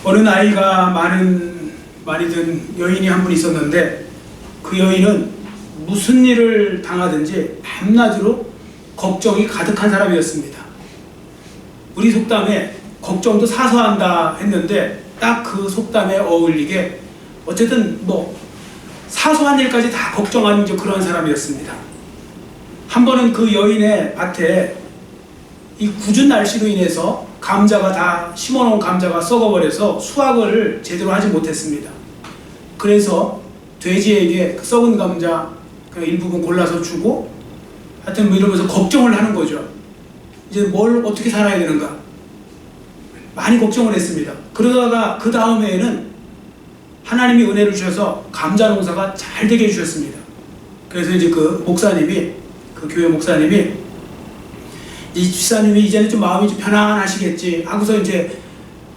어느 나이가 많이 든 여인이 한 분 있었는데, 그 여인은 무슨 일을 당하든지 밤낮으로 걱정이 가득한 사람이었습니다. 우리 속담에 걱정도 사소한다 했는데 딱 그 속담에 어울리게 어쨌든 뭐 사소한 일까지 다 걱정하는 그런 사람이었습니다. 한 번은 그 여인의 밭에 이 궂은 날씨로 인해서 감자가 다 심어놓은 감자가 썩어버려서 수확을 제대로 하지 못했습니다. 그래서 돼지에게 그 썩은 감자 일부분 골라서 주고, 하여튼 뭐 이러면서 걱정을 하는 거죠. 이제 뭘 어떻게 살아야 되는가 많이 걱정을 했습니다. 그러다가 그 다음 해에는 하나님이 은혜를 주셔서 감자 농사가 잘 되게 해주셨습니다. 그래서 이제 그 교회 목사님이 이 집사님이 이제는 좀 마음이 좀 편안하시겠지 하고서 이제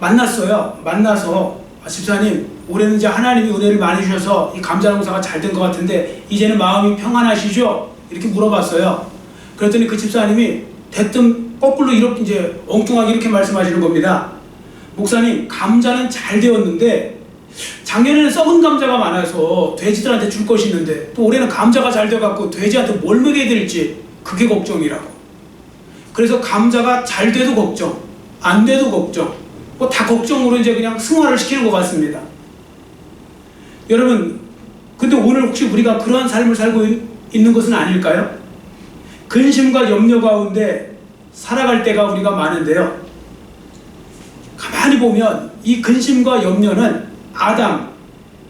만났어요. 만나서 집사님, 올해는 이제 하나님이 은혜를 많이 주셔서 이 감자 농사가 잘 된 것 같은데 이제는 마음이 평안하시죠? 이렇게 물어봤어요. 그랬더니 그 집사님이 대뜸 거꾸로 이렇게 이제 엉뚱하게 이렇게 말씀하시는 겁니다. 목사님, 감자는 잘 되었는데 작년에는 썩은 감자가 많아서 돼지들한테 줄 것이 있는데 또 올해는 감자가 잘 돼갖고 돼지한테 뭘 먹여야 될지 그게 걱정이라고. 그래서 감자가 잘 돼도 걱정, 안 돼도 걱정, 뭐 다 걱정으로 이제 그냥 승화를 시키는 것 같습니다. 여러분, 근데 오늘 혹시 우리가 그러한 삶을 살고 있는 것은 아닐까요? 근심과 염려 가운데 살아갈 때가 우리가 많은데요. 가만히 보면 이 근심과 염려는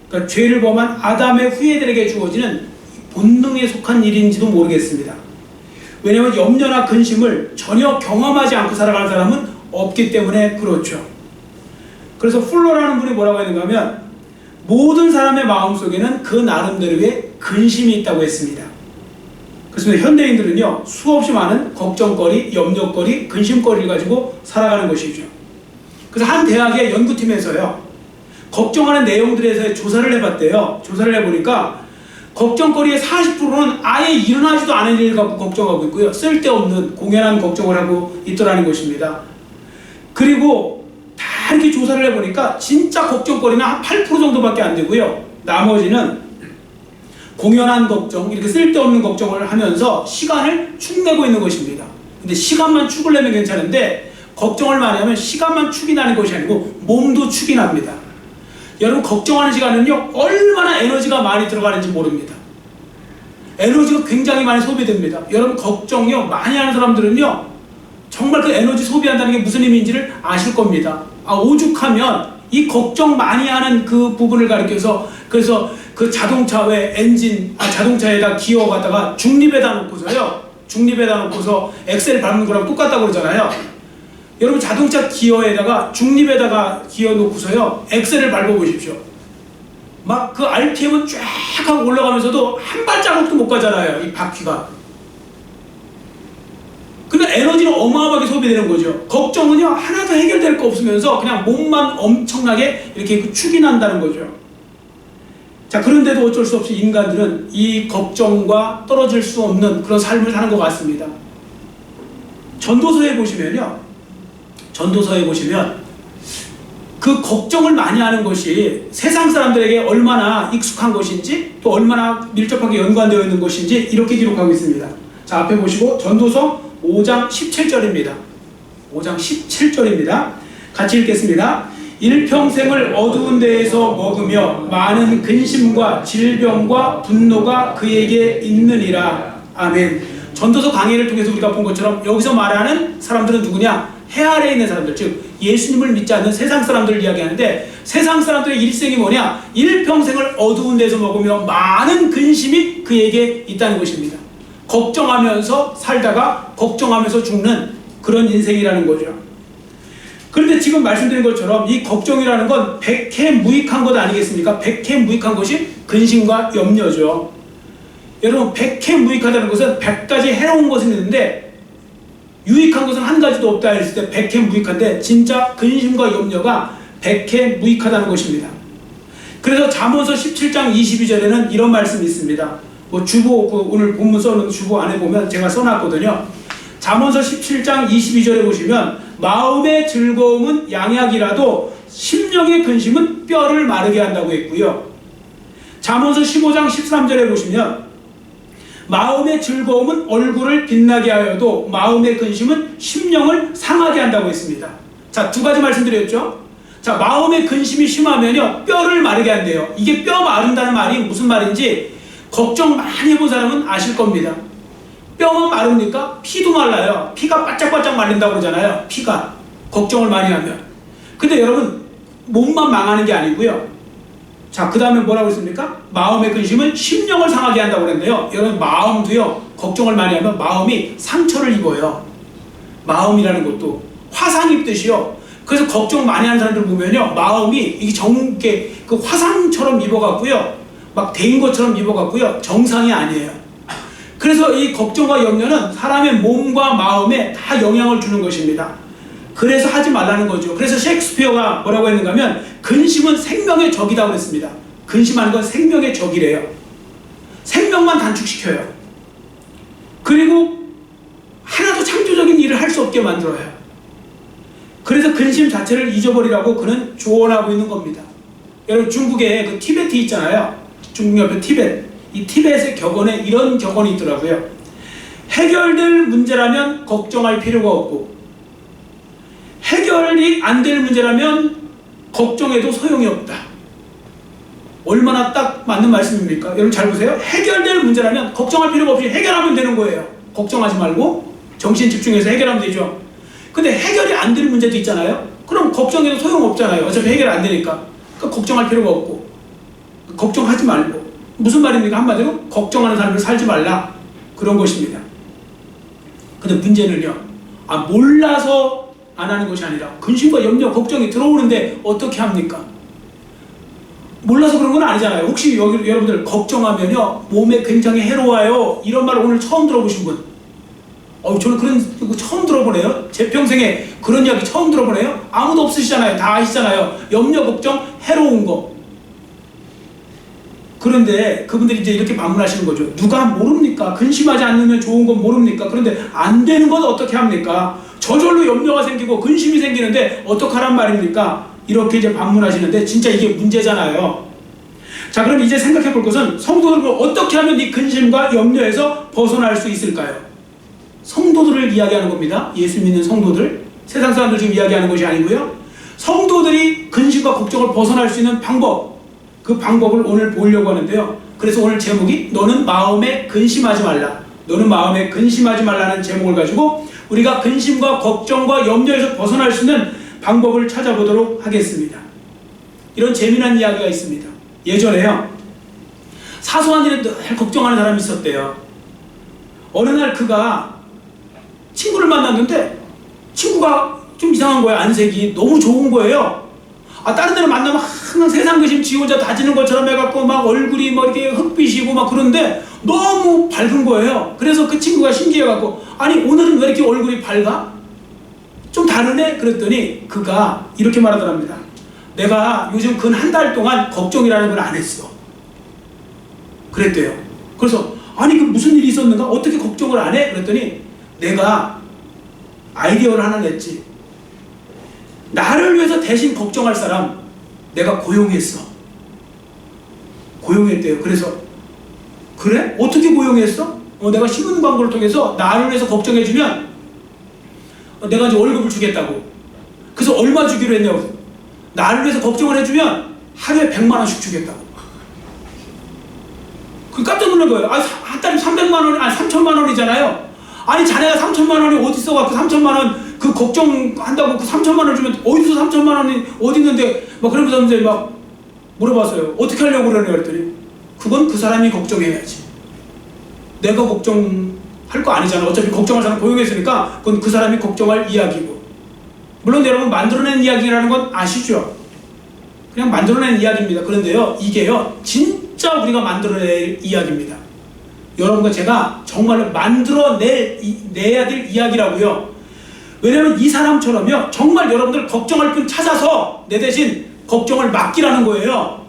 그러니까 죄를 범한 아담의 후예들에게 주어지는 본능에 속한 일인지도 모르겠습니다. 왜냐하면 염려나 근심을 전혀 경험하지 않고 살아가는 사람은 없기 때문에 그렇죠. 그래서 풀러라는 분이 뭐라고 했는가 하면 모든 사람의 마음속에는 그 나름대로의 근심이 있다고 했습니다. 그래서 현대인들은요, 수없이 많은 걱정거리, 염려거리, 근심거리를 가지고 살아가는 것이죠. 그래서 한 대학의 연구팀에서요, 걱정하는 내용들에서 조사를 해봤대요. 조사를 해보니까 걱정거리의 40%는 아예 일어나지도 않은 일을 갖고 걱정하고 있고요, 쓸데없는 공연한 걱정을 하고 있더라는 것입니다. 그리고 다 이렇게 조사를 해보니까 진짜 걱정거리는 한 8% 정도밖에 안 되고요, 나머지는 공연한 걱정, 이렇게 쓸데없는 걱정을 하면서 시간을 축내고 있는 것입니다. 근데 시간만 축을 내면 괜찮은데 걱정을 많이 하면 시간만 축이 나는 것이 아니고 몸도 축이 납니다. 여러분, 걱정하는 시간은요, 얼마나 에너지가 많이 들어가는지 모릅니다. 에너지가 굉장히 많이 소비됩니다. 여러분, 걱정요 많이 하는 사람들은요 정말 그 에너지 소비한다는 게 무슨 의미인지를 아실 겁니다. 오죽하면 이 걱정 많이 하는 그 부분을 가리켜서, 그래서 그 자동차 왜 자동차에다 기어 갖다가 중립에다 놓고서 엑셀 밟는 거랑 똑같다고 그러잖아요. 여러분, 자동차 기어에다가 중립에다가 기어 놓고서요 엑셀을 밟아 보십시오. 막 그 RPM은 쫙 하고 올라가면서도 한 발자국도 못 가잖아요, 이 바퀴가. 근데 에너지는 어마어마하게 소비되는 거죠. 걱정은요 하나도 해결될 거 없으면서 그냥 몸만 엄청나게 이렇게 축이 난다는 거죠. 자, 그런데도 어쩔 수 없이 인간들은 이 걱정과 떨어질 수 없는 그런 삶을 사는 것 같습니다. 전도서에 보시면 그 걱정을 많이 하는 것이 세상 사람들에게 얼마나 익숙한 것인지, 또 얼마나 밀접하게 연관되어 있는 것인지 이렇게 기록하고 있습니다. 자, 앞에 보시고 전도서 5장 17절입니다. 5장 17절입니다. 같이 읽겠습니다. 일평생을 어두운 데에서 먹으며 많은 근심과 질병과 분노가 그에게 있느니라. 아멘. 전도서 강의를 통해서 우리가 본 것처럼 여기서 말하는 사람들은 누구냐? 해 아래에 있는 사람들, 즉 예수님을 믿지 않는 세상 사람들을 이야기하는데, 세상 사람들의 일생이 뭐냐? 일평생을 어두운 데서 먹으며 많은 근심이 그에게 있다는 것입니다. 걱정하면서 살다가 걱정하면서 죽는 그런 인생이라는 거죠. 그런데 지금 말씀드린 것처럼 이 걱정이라는 건 백해무익한 것 아니겠습니까? 백해무익한 것이 근심과 염려죠. 여러분, 백해무익하다는 것은 100가지 해로운 것은 있는데 유익한 것은 한 가지도 없다 했을 때 백해무익한데, 진짜 근심과 염려가 백해무익하다는 것입니다. 그래서 잠언서 17장 22절에는 이런 말씀이 있습니다. 오늘 본문 써놓은 주보 안에 보면 제가 써놨거든요. 잠언서 17장 22절에 보시면 마음의 즐거움은 양약이라도 10년 심령의 근심은 뼈를 마르게 한다고 했고요. 잠언서 15장 13절에 보시면 마음의 즐거움은 얼굴을 빛나게 하여도 마음의 근심은 심령을 상하게 한다고 했습니다. 자, 두 가지 말씀드렸죠. 자, 마음의 근심이 심하면요 뼈를 마르게 한대요. 이게 뼈 마른다는 말이 무슨 말인지 걱정 많이 해본 사람은 아실 겁니다. 뼈만 마릅니까? 피도 말라요. 피가 바짝바짝 말린다고 그러잖아요. 피가 걱정을 많이 하면. 근데 여러분 몸만 망하는 게 아니고요. 자, 그 다음에 뭐라고 했습니까? 마음의 근심은 심령을 상하게 한다고 그랬는데요. 여러분 마음도요 걱정을 많이 하면 마음이 상처를 입어요. 마음이라는 것도 화상 입듯이요. 그래서 걱정 많이 하는 사람들 보면요 마음이 이게 그 화상처럼 입어갖고요 막 데인 것처럼 입어갖고요 정상이 아니에요. 그래서 이 걱정과 염려는 사람의 몸과 마음에 다 영향을 주는 것입니다. 그래서 하지 말라는 거죠. 그래서 셰익스피어가 뭐라고 했는가 하면 근심은 생명의 적이라고 했습니다. 근심하는 건 생명의 적이래요. 생명만 단축시켜요. 그리고 하나도 창조적인 일을 할 수 없게 만들어요. 그래서 근심 자체를 잊어버리라고 그는 조언하고 있는 겁니다. 여러분 중국에 그 티베트 있잖아요. 중국 옆에 티베트. 이 티베트의 격언에 이런 격언이 있더라고요. 해결될 문제라면 걱정할 필요가 없고 해결이 안 될 문제라면 걱정해도 소용이 없다. 얼마나 딱 맞는 말씀입니까? 여러분 잘 보세요. 해결될 문제라면 걱정할 필요가 없이 해결하면 되는 거예요. 걱정하지 말고 정신 집중해서 해결하면 되죠. 근데 해결이 안 되는 문제도 있잖아요. 그럼 걱정해도 소용없잖아요. 어차피 해결 안 되니까. 그러니까 걱정할 필요가 없고 걱정하지 말고. 무슨 말입니까? 한마디로 걱정하는 삶을 살지 말라. 그런 것입니다. 근데 문제는요. 몰라서 안 하는 것이 아니라 근심과 염려, 걱정이 들어오는데 어떻게 합니까? 몰라서 그런 건 아니잖아요. 혹시 여러분들 걱정하면요 몸에 굉장히 해로워요. 이런 말 오늘 처음 들어보신 분? 저는 그런 거 처음 들어보네요. 제 평생에 그런 이야기 처음 들어보네요. 아무도 없으시잖아요. 다 아시잖아요. 염려, 걱정, 해로운 거. 그런데 그분들이 이제 이렇게 반문하시는 거죠. 누가 모릅니까? 근심하지 않으면 좋은 건 모릅니까? 그런데 안 되는 건 어떻게 합니까? 저절로 염려가 생기고 근심이 생기는데 어떡하란 말입니까? 이렇게 이제 반문하시는데 진짜 이게 문제잖아요. 자, 그럼 이제 생각해 볼 것은 성도들을 어떻게 하면 이 근심과 염려에서 벗어날 수 있을까요? 성도들을 이야기하는 겁니다. 예수 믿는 성도들. 세상 사람들 지금 이야기하는 것이 아니고요. 성도들이 근심과 걱정을 벗어날 수 있는 방법, 그 방법을 오늘 보려고 하는데요. 그래서 오늘 제목이 너는 마음에 근심하지 말라. 너는 마음에 근심하지 말라는 제목을 가지고 우리가 근심과 걱정과 염려에서 벗어날 수 있는 방법을 찾아보도록 하겠습니다. 이런 재미난 이야기가 있습니다. 예전에요. 사소한 일에 늘 걱정하는 사람이 있었대요. 어느 날 그가 친구를 만났는데 친구가 좀 이상한 거예요. 안색이 너무 좋은 거예요. 다른 데를 만나면 항상 세상 근심 지 혼자 다지는 것처럼 해갖고 막 얼굴이 뭐 이렇게 흑빛이고 막 그런데 너무 밝은 거예요. 그래서 그 친구가 신기해갖고 아니 오늘은 왜 이렇게 얼굴이 밝아? 좀 다르네? 그랬더니 그가 이렇게 말하더랍니다. 내가 요즘 근 한 달 동안 걱정이라는 걸 안 했어. 그랬대요. 그래서 아니 그 무슨 일이 있었는가? 어떻게 걱정을 안 해? 그랬더니 내가 아이디어를 하나 냈지. 나를 위해서 대신 걱정할 사람 내가 고용했어. 고용했대요. 그래서 그래? 어떻게 고용했어? 내가 신문 광고를 통해서 나를 위해서 걱정해주면 내가 이제 월급을 주겠다고. 그래서 얼마 주기로 했냐고. 나를 위해서 걱정을 해주면 하루에 100만 원씩 주겠다고. 그 깜짝 놀란 거예요. 한 달에 300만 원, 3천만 원이잖아요. 아니 자네가 3천만 원이 어디 있어갖고 3천만 원 그 걱정한다고 그 3천만 원 주면 어디서 3천만 원이 어디 있는데 막 그러면서 이제 막 물어봤어요. 어떻게 하려고 그러냐 그랬더니 그건 그 사람이 걱정해야지. 내가 걱정할 거 아니잖아. 어차피 걱정할 사람 고용했으니까 그건 그 사람이 걱정할 이야기고. 물론 여러분 만들어낸 이야기라는 건 아시죠? 그냥 만들어낸 이야기입니다. 그런데요 이게요 진짜 우리가 만들어낼 이야기입니다. 여러분과 제가 정말로 만들어내야 될 이야기라고요. 왜냐하면 이 사람처럼요 정말 여러분들 걱정할 분 찾아서 내 대신 걱정을 맡기라는 거예요.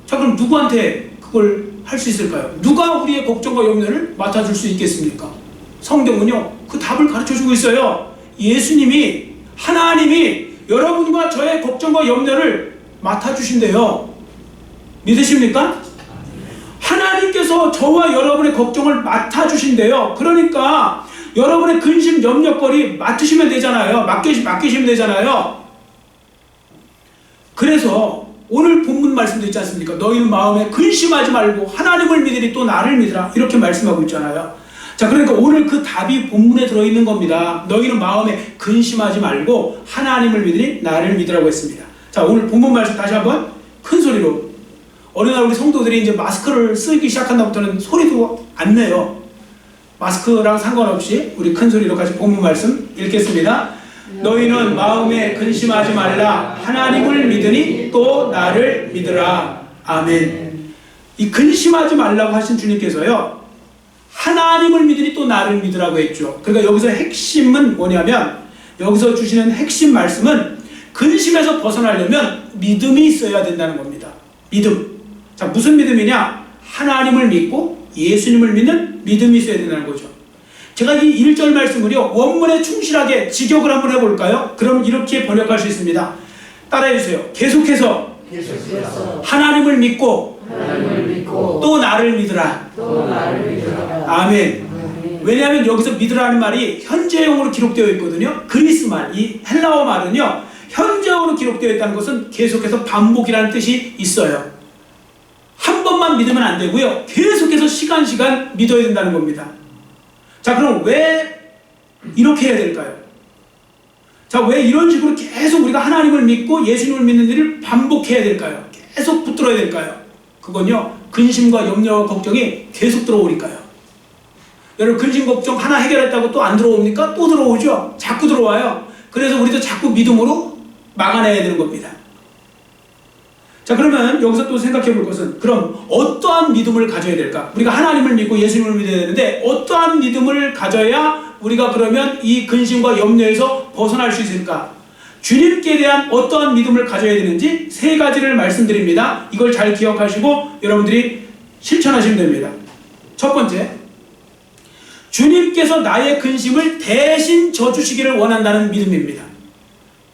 자, 그럼 누구한테 그걸 할 수 있을까요? 누가 우리의 걱정과 염려를 맡아줄 수 있겠습니까? 성경은요 그 답을 가르쳐주고 있어요. 예수님이, 하나님이 여러분과 저의 걱정과 염려를 맡아주신대요. 믿으십니까? 하나님께서 저와 여러분의 걱정을 맡아주신대요. 그러니까 여러분의 근심, 염려거리 맡으시면 되잖아요. 맡기시면 되잖아요. 그래서 오늘 본문 말씀도 있지 않습니까? 너희는 마음에 근심하지 말고 하나님을 믿으니 또 나를 믿으라. 이렇게 말씀하고 있잖아요. 자, 그러니까 오늘 그 답이 본문에 들어있는 겁니다. 너희는 마음에 근심하지 말고 하나님을 믿으니 나를 믿으라고 했습니다. 자, 오늘 본문 말씀 다시 한번 큰 소리로. 어느 날 우리 성도들이 이제 마스크를 쓰기 시작한 다음부터는 소리도 안 내요. 마스크랑 상관없이 우리 큰 소리로 같이 본문 말씀 읽겠습니다. 너희는 마음에 근심하지 말라. 하나님을 믿으니 또 나를 믿으라. 아멘. 이 근심하지 말라고 하신 주님께서요, 하나님을 믿으니 또 나를 믿으라고 했죠. 그러니까 여기서 핵심은 뭐냐면, 여기서 주시는 핵심 말씀은 근심에서 벗어나려면 믿음이 있어야 된다는 겁니다. 믿음. 자, 무슨 믿음이냐? 하나님을 믿고 예수님을 믿는 믿음이 있어야 된다는 거죠. 제가 이 1절 말씀을요, 원문에 충실하게 직역을 한번 해볼까요? 그럼 이렇게 번역할 수 있습니다. 따라해주세요. 계속해서 하나님을 믿고 또 나를 믿으라. 아멘. 왜냐하면 여기서 믿으라는 말이 현재형으로 기록되어 있거든요. 그리스 말, 이 헬라어 말은요, 현재형으로 기록되어 있다는 것은 계속해서 반복이라는 뜻이 있어요. 한 번만 믿으면 안 되고요, 계속해서 시간 믿어야 된다는 겁니다. 자, 그럼 왜 이렇게 해야 될까요? 자, 왜 이런 식으로 계속 우리가 하나님을 믿고 예수님을 믿는 일을 반복해야 될까요? 계속 붙들어야 될까요? 그건요, 근심과 염려와 걱정이 계속 들어오니까요. 여러분, 근심 걱정 하나 해결했다고 또 안 들어옵니까? 또 들어오죠. 자꾸 들어와요. 그래서 우리도 자꾸 믿음으로 막아내야 되는 겁니다. 자, 그러면 여기서 또 생각해 볼 것은, 그럼 어떠한 믿음을 가져야 될까? 우리가 하나님을 믿고 예수님을 믿어야 되는데 어떠한 믿음을 가져야 우리가 그러면 이 근심과 염려에서 벗어날 수 있을까? 주님께 대한 어떠한 믿음을 가져야 되는지 세 가지를 말씀드립니다. 이걸 잘 기억하시고 여러분들이 실천하시면 됩니다. 첫 번째, 주님께서 나의 근심을 대신 져주시기를 원한다는 믿음입니다.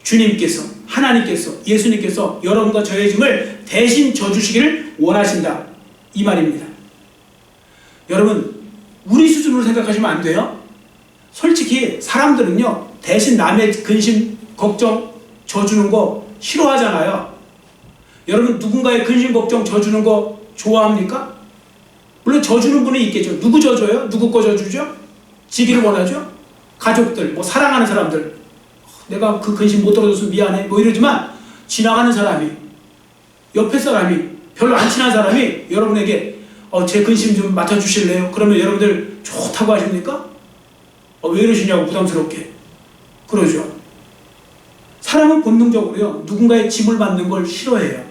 주님께서, 하나님께서, 예수님께서 여러분과 저의 짐을 대신 져주시기를 원하신다, 이 말입니다. 여러분, 우리 수준으로 생각하시면 안 돼요. 솔직히 사람들은요, 대신 남의 근심, 걱정 져주는 거 싫어하잖아요. 여러분, 누군가의 근심, 걱정 져주는 거 좋아합니까? 물론 져주는 분이 있겠죠. 누구 져줘요? 누구 거 져주죠? 지기를 원하죠? 가족들, 뭐 사랑하는 사람들, 내가 그 근심 못 들어줘서 미안해 뭐 이러지만, 지나가는 사람이, 옆에 사람이, 별로 안 친한 사람이 여러분에게 제 근심 좀 맡아주실래요? 그러면 여러분들 좋다고 하십니까? 왜 이러시냐고 부담스럽게 그러죠. 사람은 본능적으로요, 누군가의 짐을 맡는 걸 싫어해요.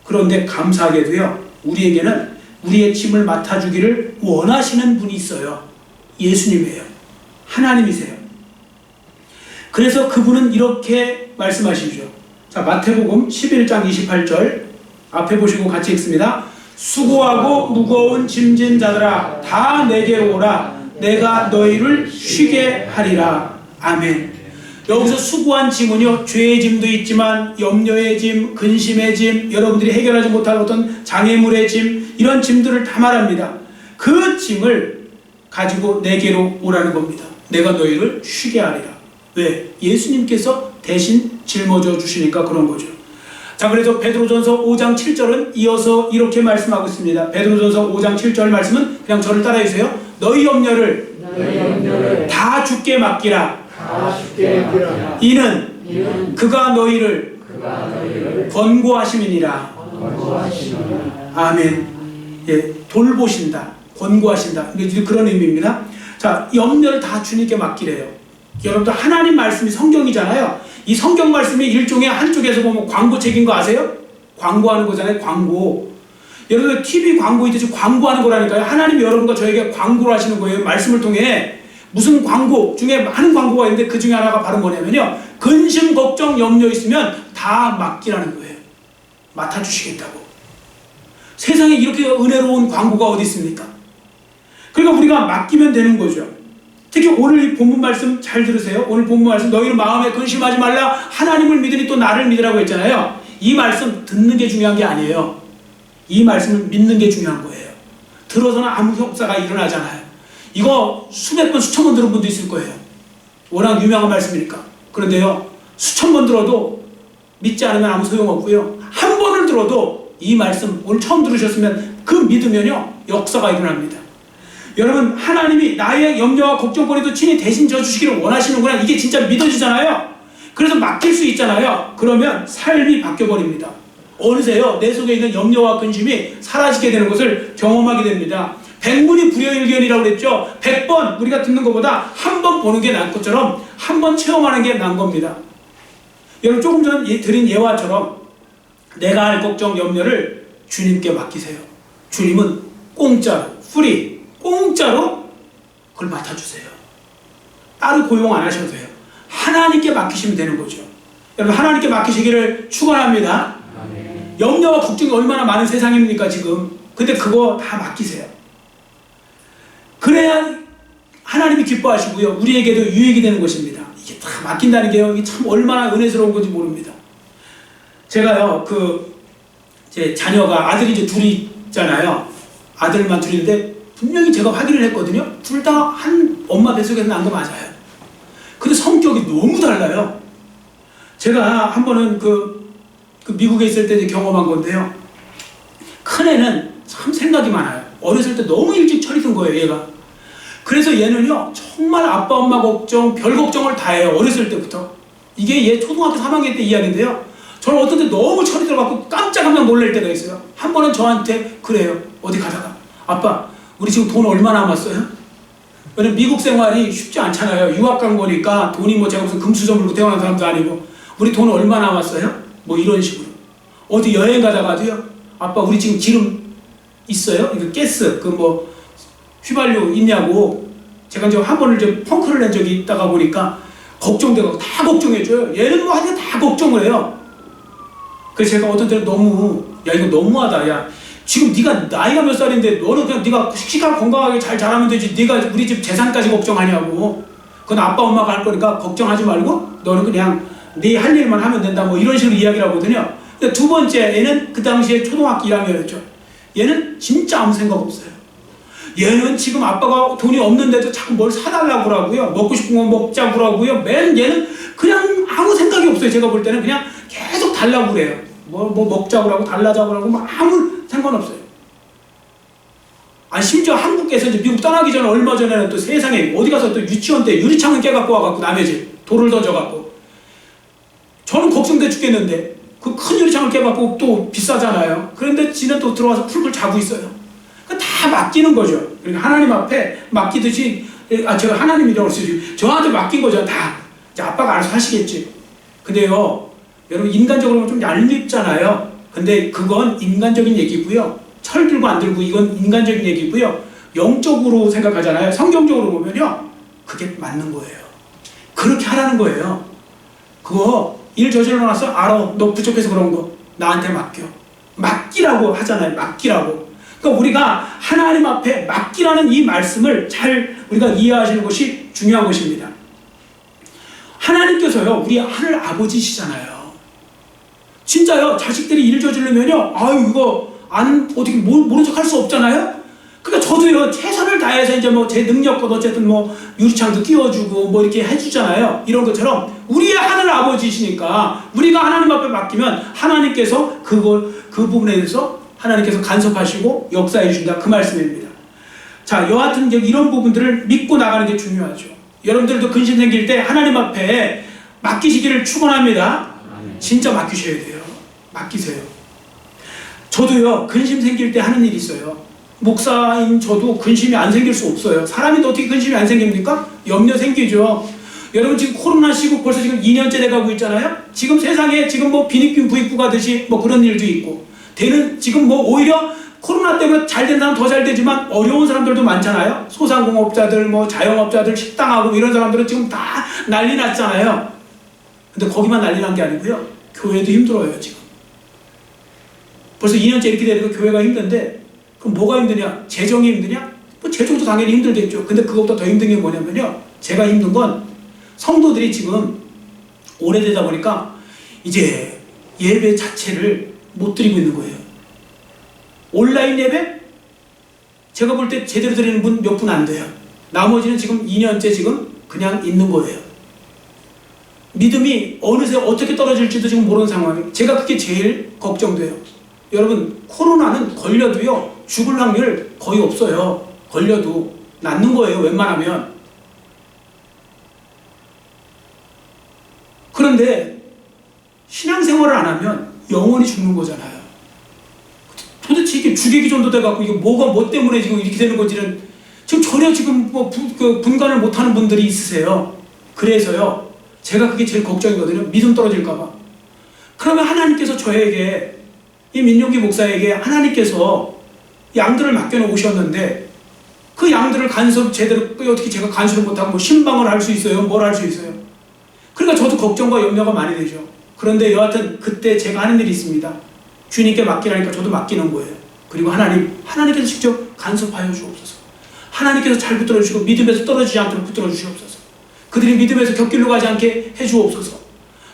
그런데 감사하게도요, 우리에게는 우리의 짐을 맡아주기를 원하시는 분이 있어요. 예수님이에요. 하나님이세요. 그래서 그분은 이렇게 말씀하시죠. 자, 마태복음 11장 28절 앞에 보시고 같이 읽습니다. 수고하고 무거운 짐진 자들아, 다 내게로 오라. 내가 너희를 쉬게 하리라. 아멘. 여기서 수고한 짐은요, 죄의 짐도 있지만 염려의 짐, 근심의 짐, 여러분들이 해결하지 못할 어떤 장애물의 짐, 이런 짐들을 다 말합니다. 그 짐을 가지고 내게로 오라는 겁니다. 내가 너희를 쉬게 하리라. 왜? 예수님께서 대신 짊어져 주시니까 그런 거죠. 자, 그래서 베드로전서 5장 7절은 이어서 이렇게 말씀하고 있습니다. 베드로전서 5장 7절 말씀은 그냥 저를 따라해주세요. 너희 염려를 다 주께 맡기라. 이는 그가 너희를 권고하심이니라. 아멘. 예, 돌보신다, 권고하신다, 그런 의미입니다. 자, 염려를 다 주님께 맡기래요. 여러분들, 하나님 말씀이 성경이잖아요. 이 성경 말씀이 일종의, 한쪽에서 보면 광고책인 거 아세요? 광고하는 거잖아요. 광고. 여러분들 TV 광고 있듯이 광고하는 거라니까요. 하나님이 여러분과 저에게 광고를 하시는 거예요. 말씀을 통해. 무슨 광고 중에 많은 광고가 있는데 그 중에 하나가 바로 뭐냐면요, 근심, 걱정, 염려 있으면 다 맡기라는 거예요. 맡아주시겠다고. 세상에 이렇게 은혜로운 광고가 어디 있습니까? 그러니까 우리가 맡기면 되는 거죠. 특히 오늘 이 본문 말씀 잘 들으세요. 오늘 본문 말씀 너희는 마음에 근심하지 말라 하나님을 믿으니 또 나를 믿으라고 했잖아요. 이 말씀 듣는 게 중요한 게 아니에요. 이 말씀을 믿는 게 중요한 거예요. 들어서는 아무 역사가 일어나잖아요. 이거 수백 번 수천 번 들은 분도 있을 거예요. 워낙 유명한 말씀이니까. 그런데요, 수천 번 들어도 믿지 않으면 아무 소용없고요, 한 번을 들어도 이 말씀 오늘 처음 들으셨으면 그 믿으면요 역사가 일어납니다. 여러분, 하나님이 나의 염려와 걱정거리도 친히 대신 져주시기를 원하시는구나, 이게 진짜 믿어지잖아요. 그래서 맡길 수 있잖아요. 그러면 삶이 바뀌어버립니다. 어느새요 내 속에 있는 염려와 근심이 사라지게 되는 것을 경험하게 됩니다. 백문이 불여일견이라고 그랬죠. 100번 우리가 듣는 것보다 한 번 보는 게 나은 것처럼 한 번 체험하는 게 나은 겁니다. 여러분, 조금 전 드린 예화처럼 내가 할 걱정, 염려를 주님께 맡기세요. 주님은 공짜로, 프리, 공짜로 그걸 맡아주세요. 따로 고용 안 하셔도 돼요. 하나님께 맡기시면 되는 거죠. 여러분, 하나님께 맡기시기를 축원합니다. 염려와 걱정이 얼마나 많은 세상입니까 지금. 근데 그거 다 맡기세요. 그래야 하나님이 기뻐하시고요, 우리에게도 유익이 되는 것입니다. 이게 다 맡긴다는 게요, 이게 참 얼마나 은혜스러운 건지 모릅니다. 제가요, 제 자녀가 아들이 이제 둘이 있잖아요. 아들만 둘인데 분명히 제가 확인을 했거든요. 둘 다 한 엄마 뱃속에서 난 거 맞아요. 근데 성격이 너무 달라요. 제가 한 번은 그 미국에 있을 때 경험한 건데요. 큰애는 참 생각이 많아요. 어렸을 때 너무 일찍 철이 든 거예요, 얘가. 그래서 얘는요 정말 아빠 엄마 걱정, 별 걱정을 다 해요, 어렸을 때부터. 이게 얘 초등학교 3학년 때 이야기인데요, 저는 어떤 때 너무 철이 들어갖고 깜짝 놀랄 때가 있어요. 한 번은 저한테 그래요. 어디 가다가, 아빠 우리 지금 돈 얼마 남았어요? 왜냐면 미국 생활이 쉽지 않잖아요. 유학 간 거니까 돈이 뭐 제가 무슨 금수저 물고 태어난 사람도 아니고, 우리 돈 얼마 남았어요? 뭐 이런 식으로. 어디 여행 가다가도요, 아빠 우리 지금 기름 있어요? 이거 가스 그 뭐 휘발유 있냐고. 제가 이제 한 번을 이제 펑크를 낸 적이 있다가 보니까 걱정되고 다 걱정해줘요. 얘는 뭐 하여튼 다 걱정을 해요. 그래서 제가 어떤 때는 너무, 야 이거 너무하다, 야 지금 네가 나이가 몇 살인데 너는 그냥 네가 씩씩하게 건강하게 잘 자라면 되지, 네가 우리 집 재산까지 걱정하냐고. 그건 아빠 엄마가 할 거니까 걱정하지 말고 너는 그냥 네 할 일만 하면 된다, 뭐 이런 식으로 이야기를 하거든요. 근데 두 번째 애는 그 당시에 초등학교 1학년이었죠. 얘는 진짜 아무 생각 없어요. 얘는 지금 아빠가 돈이 없는데도 자꾸 뭘 사달라고 그러고요, 먹고 싶은 거 먹자고 그러고요, 얘는 그냥 아무 생각이 없어요. 제가 볼 때는 그냥 계속 달라고 그래요. 뭐 먹자고 그러고 달라자고 그러고 뭐 아무 상관없어요. 아, 심지어 한국에서 이제 미국 떠나기 전에 얼마 전에는 또 세상에 어디 가서 또 유치원 때 유리창을 깨갖고 와갖고 남의 집 돌을 던져갖고, 저는 걱정돼 죽겠는데 그 큰 유리창을 깨갖고 또 비싸잖아요. 그런데 지는 또 들어와서 풀풀 자고 있어요. 다 맡기는 거죠. 그러니까 하나님 앞에 맡기듯이, 제가 하나님이라고 쓰지, 저한테 맡긴 거죠. 다 이제 아빠가 알아서 하시겠지. 근데요 여러분, 인간적으로 좀 얄밉잖아요. 근데 그건 인간적인 얘기고요, 철 들고 안 들고 이건 인간적인 얘기고요, 영적으로 생각하잖아요. 성경적으로 보면요 그게 맞는 거예요. 그렇게 하라는 거예요. 그거 일 저질러 놨어? 알아. 너 부족해서 그런 거 나한테 맡겨. 맡기라고 하잖아요. 맡기라고. 그러니까 우리가 하나님 앞에 맡기라는 이 말씀을 잘 우리가 이해하시는 것이 중요한 것입니다. 하나님께서요 우리 하늘 아버지시잖아요. 진짜요, 자식들이 일 저지르면요, 아유 이거 어떻게 모른 척 할 수 없잖아요. 그러니까 저도요 최선을 다해서 이제 뭐 제 능력껏 어쨌든 뭐 유리창도 끼워주고 뭐 이렇게 해주잖아요. 이런 것처럼 우리의 하늘 아버지시니까 우리가 하나님 앞에 맡기면 하나님께서 그 부분에 대해서 하나님께서 간섭하시고 역사해 주신다, 그 말씀입니다. 자, 여하튼 이런 부분들을 믿고 나가는 게 중요하죠. 여러분들도 근심 생길 때 하나님 앞에 맡기시기를 축원합니다. 진짜 맡기셔야 돼요. 맡기세요. 저도요 근심 생길 때 하는 일이 있어요. 목사인 저도 근심이 안 생길 수 없어요. 사람이 또 어떻게 근심이 안 생깁니까? 염려 생기죠. 여러분, 지금 코로나 시국 벌써 지금 2년째 돼가고 있잖아요. 지금 세상에 지금 뭐 비니균 부익부 가듯이 뭐 그런 일도 있고, 지금 뭐 오히려 코로나 때문에 잘 된 사람 더 잘 되지만 어려운 사람들도 많잖아요. 소상공업자들, 뭐 자영업자들, 식당하고 이런 사람들은 지금 다 난리 났잖아요. 근데 거기만 난리 난 게 아니고요, 교회도 힘들어요. 지금 벌써 2년째 이렇게 되니까 교회가 힘든데, 그럼 뭐가 힘드냐? 재정이 힘드냐? 뭐 제정도 당연히 힘들겠죠. 근데 그것보다 더 힘든 게 뭐냐면요. 제가 힘든 건 성도들이 지금 오래되다 보니까 이제 예배 자체를 못 드리고 있는 거예요. 온라인 예배? 제가 볼 때 제대로 드리는 분 몇 분 안 돼요. 나머지는 지금 2년째 지금 그냥 있는 거예요. 믿음이 어느새 어떻게 떨어질지도 지금 모르는 상황이에요. 제가 그게 제일 걱정돼요. 여러분, 코로나는 걸려도요, 죽을 확률 거의 없어요. 걸려도 낫는 거예요, 웬만하면. 그런데 신앙생활을 안 하면 영원히 죽는 거잖아요. 도대체 이게 주객이 전도 돼갖고 이게 뭐가 뭐 때문에 지금 이렇게 되는 건지는 지금 전혀 지금 뭐 분간을 못하는 분들이 있으세요. 그래서요, 제가 그게 제일 걱정이거든요. 믿음 떨어질까봐. 그러면 하나님께서 저에게, 이 민용기 목사에게 하나님께서 양들을 맡겨놓으셨는데 그 양들을 제대로 어떻게 제가 간수를 못하고 뭐 신방을 할 수 있어요? 뭘 할 수 있어요? 그러니까 저도 걱정과 염려가 많이 되죠. 그런데 여하튼 그때 제가 하는 일이 있습니다. 주님께 맡기라니까 저도 맡기는 거예요. 그리고 하나님께서 직접 간섭하여 주옵소서. 하나님께서 잘 붙들어 주시고 믿음에서 떨어지지 않도록 붙들어 주시옵소서. 그들이 믿음에서 곁길로 가지 않게 해주옵소서.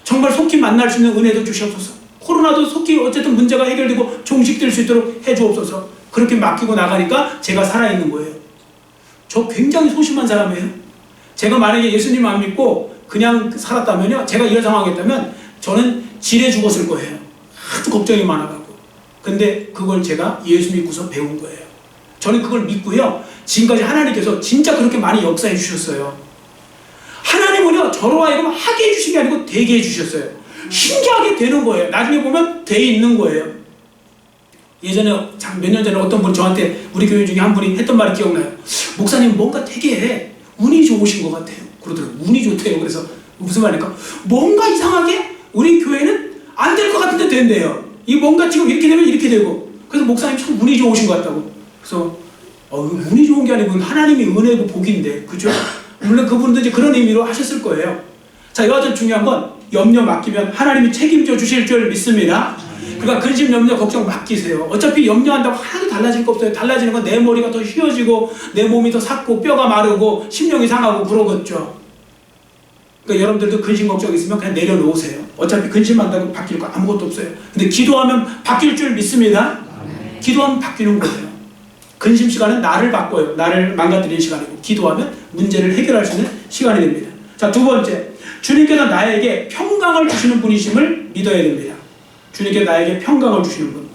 정말 속히 만날 수 있는 은혜도 주시옵소서. 코로나도 속히 어쨌든 문제가 해결되고 종식될 수 있도록 해주옵소서. 그렇게 맡기고 나가니까 제가 살아있는 거예요. 저 굉장히 소심한 사람이에요. 제가 만약에 예수님 안 믿고 그냥 살았다면요, 제가 이런 상황이었다면 저는 지레 죽었을 거예요. 하도 걱정이 많아가지고. 근데 그걸 제가 예수 믿고서 배운 거예요. 저는 그걸 믿고요, 지금까지 하나님께서 진짜 그렇게 많이 역사해 주셨어요. 하나님은요, 저로 하여금 하게 해주신 게 아니고 되게 해주셨어요. 신기하게 되는 거예요. 나중에 보면 돼 있는 거예요. 예전에 몇 년 전에 어떤 분이 저한테, 우리 교회 중에 한 분이 했던 말이 기억나요. 목사님 뭔가 되게 운이 좋으신 것 같아요. 그러더라고요. 운이 좋대요. 그래서 무슨 말일까? 뭔가 이상하게 우리 교회는 안 될 것 같은데 된대요. 이 뭔가 지금 이렇게 되면 이렇게 되고. 그래서 목사님 참 운이 좋으신 것 같다고. 그래서 운이 좋은 게 아니고 하나님이 은혜고 복인데, 그죠? 물론 그분도 이제 그런 의미로 하셨을 거예요. 자, 여하튼 중요한 건 염려 맡기면 하나님이 책임져 주실 줄 믿습니다. 그러니까 근심, 염려, 걱정 맡기세요. 어차피 염려한다고 하나도 달라질 거 없어요. 달라지는 건 내 머리가 더 휘어지고 내 몸이 더 삭고 뼈가 마르고 심령이 상하고 그러겠죠. 그러니까 여러분들도 근심, 걱정 있으면 그냥 내려놓으세요. 어차피 근심한다고 바뀔 거 아무것도 없어요. 근데 기도하면 바뀔 줄 믿습니다. 기도하면 바뀌는 거예요. 근심 시간은 나를 바꿔요. 나를 망가뜨리는 시간이고, 기도하면 문제를 해결할 수 있는 시간이 됩니다. 자, 두 번째, 주님께서 나에게 평강을 주시는 분이심을 믿어야 됩니다. 주님께 나에게 평강을 주시는 분.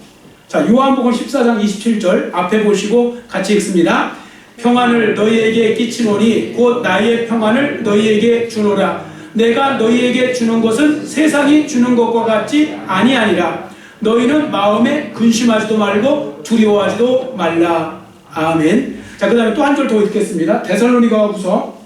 자, 요한복음 14장 27절 앞에 보시고 같이 읽습니다. 평안을 너희에게 끼치노니 곧 나의 평안을 너희에게 주노라. 내가 너희에게 주는 것은 세상이 주는 것과 같지 아니하니라. 너희는 마음에 근심하지도 말고 두려워하지도 말라. 아멘. 자, 그 다음에 또 한 절 더 읽겠습니다. 데살로니가후서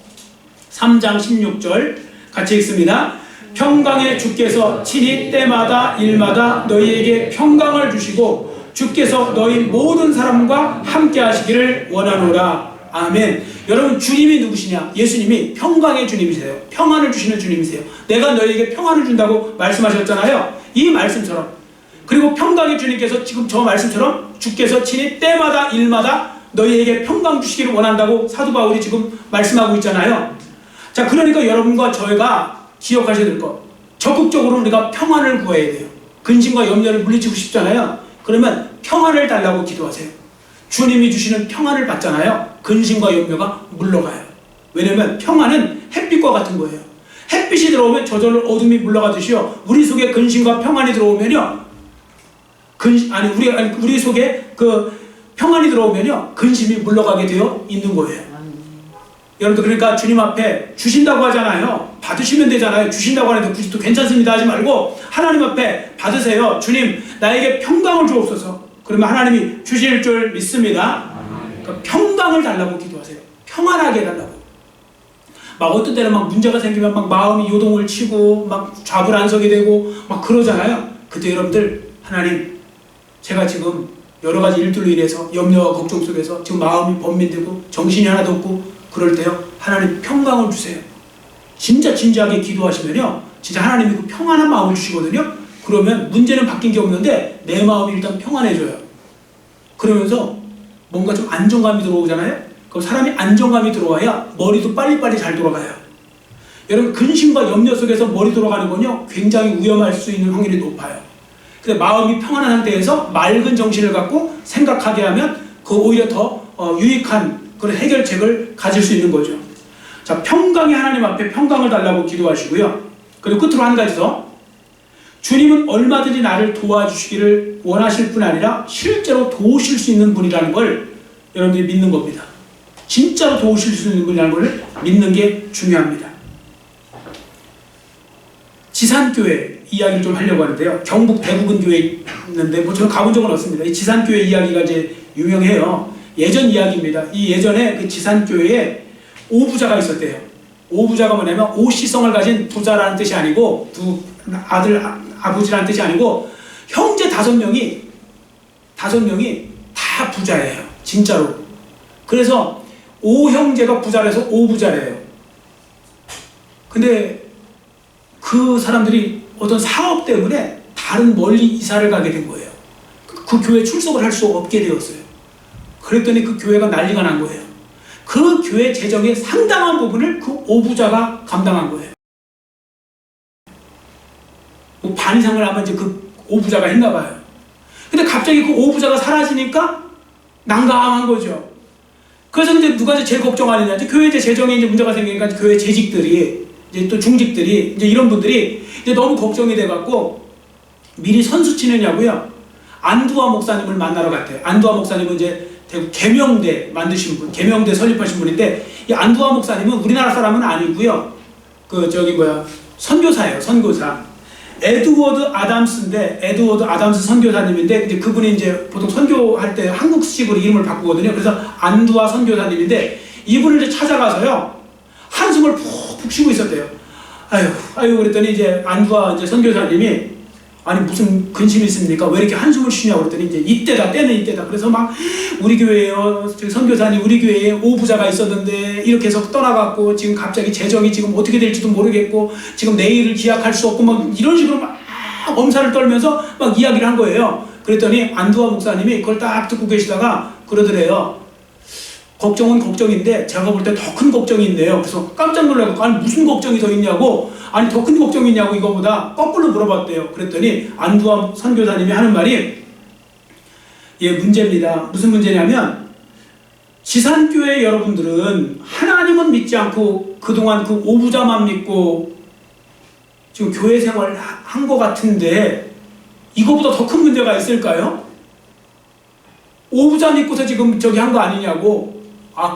3장 16절 같이 읽습니다. 평강의 주께서 친히 때마다 일마다 너희에게 평강을 주시고 주께서 너희 모든 사람과 함께 하시기를 원하노라. 아멘. 여러분, 주님이 누구시냐? 예수님이 평강의 주님이세요. 평안을 주시는 주님이세요. 내가 너희에게 평안을 준다고 말씀하셨잖아요. 이 말씀처럼. 그리고 평강의 주님께서 지금 저 말씀처럼 주께서 친히 때마다 일마다 너희에게 평강 주시기를 원한다고 사도 바울이 지금 말씀하고 있잖아요. 자, 그러니까 여러분과 저희가 기억하셔야 될 것, 적극적으로 우리가 평안을 구해야 돼요. 근심과 염려를 물리치고 싶잖아요. 그러면 평안을 달라고 기도하세요. 주님이 주시는 평안을 받잖아요. 근심과 염려가 물러가요. 왜냐면 평안은 햇빛과 같은 거예요. 햇빛이 들어오면 저절로 어둠이 물러가듯이요, 우리 속에 근심과 평안이 들어오면요, 우리 속에 그 평안이 들어오면요, 근심이 물러가게 되어 있는 거예요. 여러분들, 그러니까 주님 앞에 주신다고 하잖아요. 받으시면 되잖아요. 주신다고 하는데 굳이 또 괜찮습니다 하지 말고 하나님 앞에 받으세요. 주님, 나에게 평강을 주옵소서. 그러면 하나님이 주실 줄 믿습니다. 그러니까 평강을 달라고 기도하세요. 평안하게 해달라고. 막 어떤 때는 막 문제가 생기면 막 마음이 요동을 치고 막 좌불안석이 되고 막 그러잖아요. 그때 여러분들, 하나님, 제가 지금 여러 가지 일들로 인해서 염려와 걱정 속에서 지금 마음이 번민되고 정신이 하나도 없고 그럴 때요, 하나님 평강을 주세요. 진짜 진지하게 기도하시면요, 진짜 하나님이 그 평안한 마음을 주시거든요. 그러면 문제는 바뀐 게 없는데 내 마음이 일단 평안해져요. 그러면서 뭔가 좀 안정감이 들어오잖아요. 그럼 사람이 안정감이 들어와야 머리도 빨리빨리 잘 돌아가요. 여러분, 근심과 염려 속에서 머리 돌아가는 건요 굉장히 위험할 수 있는 확률이 높아요. 근데 마음이 평안한 상태에서 맑은 정신을 갖고 생각하게 하면 그 오히려 더 유익한 그런 해결책을 가질 수 있는 거죠. 자, 평강의 하나님 앞에 평강을 달라고 기도하시고요. 그리고 끝으로 한 가지 더. 주님은 얼마든지 나를 도와주시기를 원하실 뿐 아니라 실제로 도우실 수 있는 분이라는 걸 여러분들이 믿는 겁니다. 진짜로 도우실 수 있는 분이라는 걸 믿는 게 중요합니다. 지산교회 이야기를 좀 하려고 하는데요. 경북 대부분 교회에 있는데 뭐 저는 가본 적은 없습니다. 이 지산교회 이야기가 이제 유명해요. 예전 이야기입니다. 이 예전에 그 지산교회에 오부자가 있었대요. 오부자가 뭐냐면 오시성을 가진 부자라는 뜻이 아니고 두 아들 아버지라는 뜻이 아니고 형제 5명이 다 부자예요. 진짜로. 그래서 5형제가 부자라서 오부자래요. 근데 그 사람들이 어떤 사업 때문에 다른 멀리 이사를 가게 된 거예요. 그 교회에 출석을 할 수 없게 되었어요. 그랬더니 그 교회가 난리가 난 거예요. 그 교회 재정의 상당한 부분을 그 오부자가 감당한 거예요. 뭐 반 이상을 아마 이제 그 오부자가 했나 봐요. 근데 갑자기 그 오부자가 사라지니까 난감한 거죠. 그래서 이제 누가 이제 제일 걱정하느냐. 이제 교회 재정에 이제 문제가 생기니까 교회 재직들이 이제 또 중직들이 이제 이런 분들이 이제 너무 걱정이 돼갖고 미리 선수 치느냐고요. 안두화 목사님을 만나러 갔대요. 안두화 목사님은 이제 대구 계명대 만드신 분, 계명대 설립하신 분인데 이 안두화 목사님은 우리나라 사람은 아니고요. 그 선교사예요. 선교사. 에드워드 아담스 선교사님인데 이제 그분이 이제 보통 선교할 때 한국식으로 이름을 바꾸거든요. 그래서 안두화 선교사님인데 이분을 이제 찾아가서요 한숨을 푹푹 쉬고 있었대요. 아유 그랬더니 이제 안두화 이제 선교사님이 아니 무슨 근심이 있습니까? 왜 이렇게 한숨을 쉬냐고 그랬더니 이제 이때다, 때는 이때다. 그래서 막 우리 교회에요, 선교사님 우리 교회에 오부자가 있었는데 이렇게 해서 떠나갔고 지금 갑자기 재정이 지금 어떻게 될지도 모르겠고 지금 내일을 기약할 수 없고 막 이런 식으로 막 엄살을 떨면서 막 이야기를 한 거예요. 그랬더니 안두화 목사님이 그걸 딱 듣고 계시다가 그러더래요. 걱정은 걱정인데 제가 볼 때 더 큰 걱정이 있네요. 그래서 깜짝 놀라고 아니 무슨 걱정이 더 있냐고, 아니 더 큰 걱정이 있냐고 이거보다 거꾸로 물어봤대요. 그랬더니 안두화 선교사님이 하는 말이 문제입니다. 무슨 문제냐면 지산교회 여러분들은 하나님은 믿지 않고 그동안 그 오부자만 믿고 지금 교회 생활 한 것 같은데 이거보다 더 큰 문제가 있을까요? 오부자 믿고서 지금 저기 한 거 아니냐고.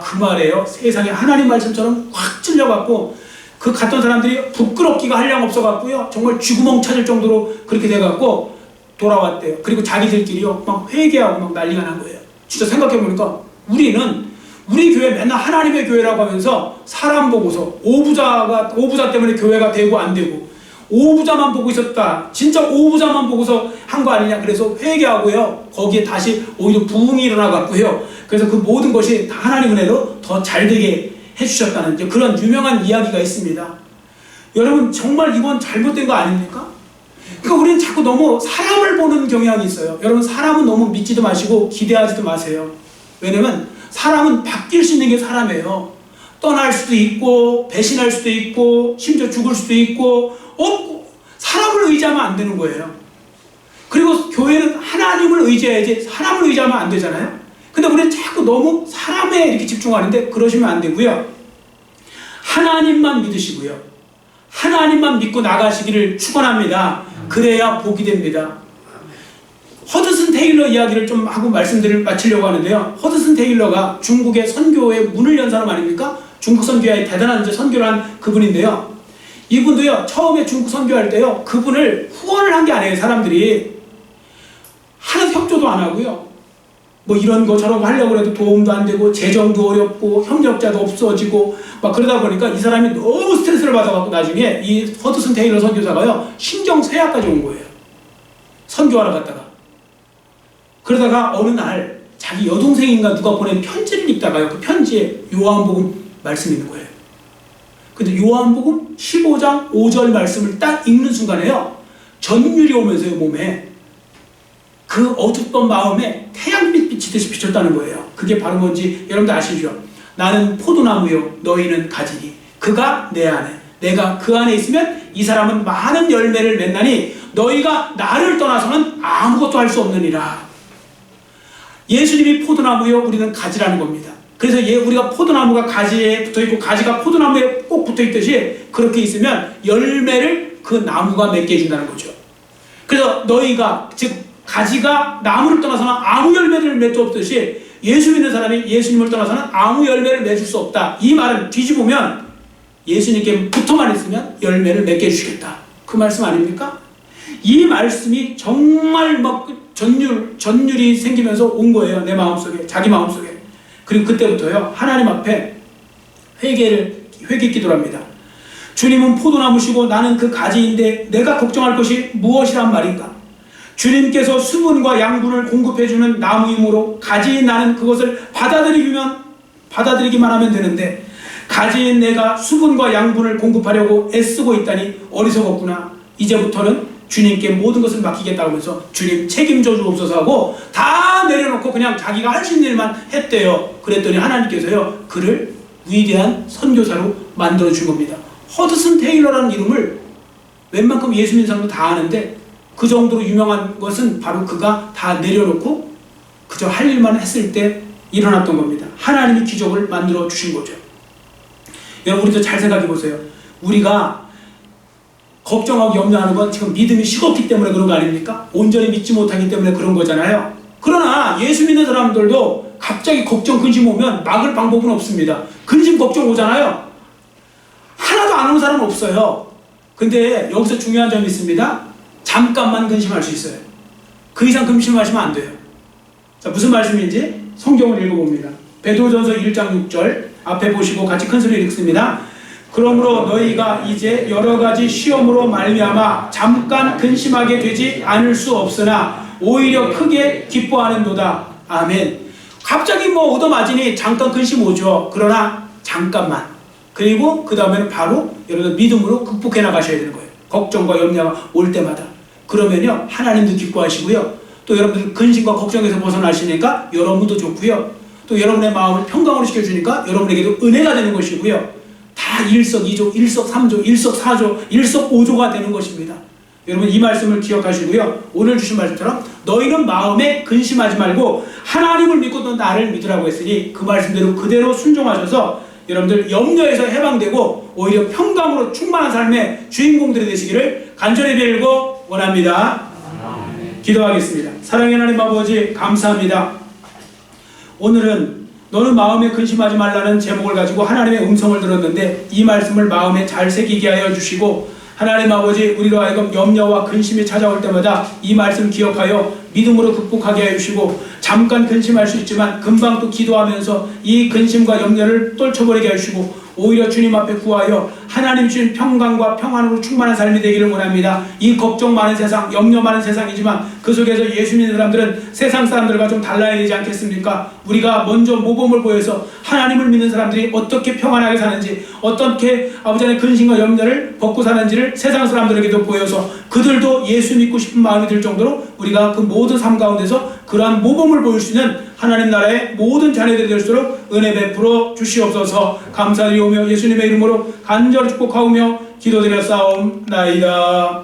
그 말이에요. 세상에 하나님 말씀처럼 확 찔려갖고 그 갔던 사람들이 부끄럽기가 한량 없어갖고요 정말 쥐구멍 찾을 정도로 그렇게 돼갖고 돌아왔대요. 그리고 자기들끼리요 막 회개하고 막 난리가 난 거예요. 진짜 생각해보니까 우리 교회 맨날 하나님의 교회라고 하면서 사람 보고서 오부자 때문에 교회가 되고 안 되고 오부자만 보고 있었다. 진짜 오부자만 보고서 한 거 아니냐. 그래서 회개하고요 거기에 다시 오히려 부흥이 일어나갖고요 그래서 그 모든 것이 다 하나님 은혜로 더 잘되게 해주셨다는 이제 그런 유명한 이야기가 있습니다. 여러분 정말 이건 잘못된 거 아닙니까? 그러니까 우리는 자꾸 너무 사람을 보는 경향이 있어요. 여러분 사람은 너무 믿지도 마시고 기대하지도 마세요. 왜냐면 사람은 바뀔 수 있는 게 사람이에요. 떠날 수도 있고 배신할 수도 있고 심지어 죽을 수도 있고 사람을 의지하면 안 되는 거예요. 그리고 교회는 하나님을 의지해야지 사람을 의지하면 안 되잖아요. 근데 우리는 자꾸 너무 사람에 이렇게 집중하는데 그러시면 안 되고요. 하나님만 믿으시고요. 하나님만 믿고 나가시기를 축원합니다. 그래야 복이 됩니다. 허드슨 테일러 이야기를 좀 하고 말씀들을 마치려고 하는데요. 허드슨 테일러가 중국의 선교의 문을 연 사람 아닙니까? 중국 선교에 대단한 선교를 한 그분인데요. 이분도요 처음에 중국 선교할 때요 그분을 후원을 한 게 아니에요. 사람들이 하나도 협조도 안 하고요 뭐 이런 거 저런 거 하려고 해도 도움도 안 되고 재정도 어렵고 협력자도 없어지고 막 그러다 보니까 이 사람이 너무 스트레스를 받아갖고 나중에 이 허드슨 테일러 선교사가요 신경쇠약까지 온 거예요. 선교하러 갔다가 그러다가 어느 날 자기 여동생인가 누가 보낸 편지를 읽다가요 그 편지에 요한복음 말씀이 있는 거예요. 근데 요한복음 15장 5절 말씀을 딱 읽는 순간에요 전율이 오면서요 몸에 그 어둡던 마음에 태양빛 비치듯이 비쳤다는 거예요. 그게 바로 뭔지 여러분들 아시죠? 나는 포도나무요 너희는 가지니 그가 내 안에 내가 그 안에 있으면 이 사람은 많은 열매를 맺나니 너희가 나를 떠나서는 아무것도 할 수 없느니라. 예수님이 포도나무요 우리는 가지라는 겁니다. 그래서 우리가 포도나무가 가지에 붙어있고 가지가 포도나무에 꼭 붙어있듯이 그렇게 있으면 열매를 그 나무가 맺게 해준다는 거죠. 그래서 너희가 즉 가지가 나무를 떠나서는 아무 열매를 맺을 수 없듯이 예수 믿는 사람이 예수님을 떠나서는 아무 열매를 맺을 수 없다. 이 말은 뒤집으면 예수님께 붙어만 있으면 열매를 맺게 해주시겠다. 그 말씀 아닙니까? 이 말씀이 정말 막 전율이 생기면서 온 거예요. 내 마음속에, 자기 마음속에. 그리고 그때부터요 하나님 앞에 회개 기도를 합니다. 주님은 포도나무시고 나는 그 가지인데 내가 걱정할 것이 무엇이란 말인가? 주님께서 수분과 양분을 공급해주는 나무이므로 가지인 나는 그것을 받아들이기만 하면 되는데 가지인 내가 수분과 양분을 공급하려고 애쓰고 있다니 어리석었구나. 이제부터는 주님께 모든 것을 맡기겠다고 하면서 주님 책임져 주옵소서 하고 다 내려놓고 그냥 자기가 할 수 있는 일만 했대요. 그랬더니 하나님께서요 그를 위대한 선교사로 만들어 준 겁니다. 허드슨 테일러라는 이름을 웬만큼 예수 믿는 사람도 다 아는데 그 정도로 유명한 것은 바로 그가 다 내려놓고 그저 할 일만 했을 때 일어났던 겁니다. 하나님이 기적을 만들어 주신 거죠. 여러분 우리도 잘 생각해 보세요. 우리가 걱정하고 염려하는 건 지금 믿음이 식었기 때문에 그런 거 아닙니까? 온전히 믿지 못하기 때문에 그런 거잖아요. 그러나 예수 믿는 사람들도 갑자기 걱정, 근심 오면 막을 방법은 없습니다. 근심, 걱정 오잖아요. 하나도 안 오는 사람은 없어요. 근데 여기서 중요한 점이 있습니다. 잠깐만 근심할 수 있어요. 그 이상 근심하시면 안 돼요. 자, 무슨 말씀인지 성경을 읽어봅니다. 베드로전서 1장 6절 앞에 보시고 같이 큰 소리로 읽습니다. 그러므로 너희가 이제 여러 가지 시험으로 말미암아 잠깐 근심하게 되지 않을 수 없으나 오히려 크게 기뻐하는도다. 아멘. 갑자기 뭐 얻어맞으니 잠깐 근심 오죠. 그러나 잠깐만. 그리고 그 다음에는 바로 여러분 믿음으로 극복해 나가셔야 되는 거예요. 걱정과 염려가 올 때마다. 그러면요 하나님도 기뻐하시고요. 또 여러분들 근심과 걱정에서 벗어나시니까 여러분도 좋고요. 또 여러분의 마음을 평강으로 시켜주니까 여러분에게도 은혜가 되는 것이고요. 다 일석이조, 일석삼조, 일석사조, 일석오조가 되는 것입니다. 여러분 이 말씀을 기억하시고요. 오늘 주신 말씀처럼 너희는 마음에 근심하지 말고 하나님을 믿고 또 나를 믿으라고 했으니 그 말씀대로 그대로 순종하셔서 여러분들 염려에서 해방되고 오히려 평강으로 충만한 삶의 주인공들이 되시기를 간절히 빌고 원합니다. 기도하겠습니다. 사랑의 하나님 아버지 감사합니다. 오늘은 너는 마음에 근심하지 말라는 제목을 가지고 하나님의 음성을 들었는데 이 말씀을 마음에 잘 새기게 하여 주시고 하나님 아버지 우리로 하여금 염려와 근심이 찾아올 때마다 이 말씀 기억하여 믿음으로 극복하게 하여 주시고 잠깐 근심할 수 있지만 금방 또 기도하면서 이 근심과 염려를 떨쳐버리게 해주시고 오히려 주님 앞에 구하여 하나님 주신 평강과 평안으로 충만한 삶이 되기를 원합니다. 이 걱정 많은 세상, 염려 많은 세상이지만 그 속에서 예수 믿는 사람들은 세상 사람들과 좀 달라야 되지 않겠습니까? 우리가 먼저 모범을 보여서 하나님을 믿는 사람들이 어떻게 평안하게 사는지 어떻게 아버지 안에 근심과 염려를 벗고 사는지를 세상 사람들에게도 보여서 그들도 예수 믿고 싶은 마음이 들 정도로 우리가 그 모든 삶 가운데서 그러한 모범을 보일 수 있는 하나님 나라의 모든 자녀들이 될수록 은혜 베풀어 주시옵소서. 감사드리오며 예수님의 이름으로 간절히 축복하오며 기도드려 싸움나이다.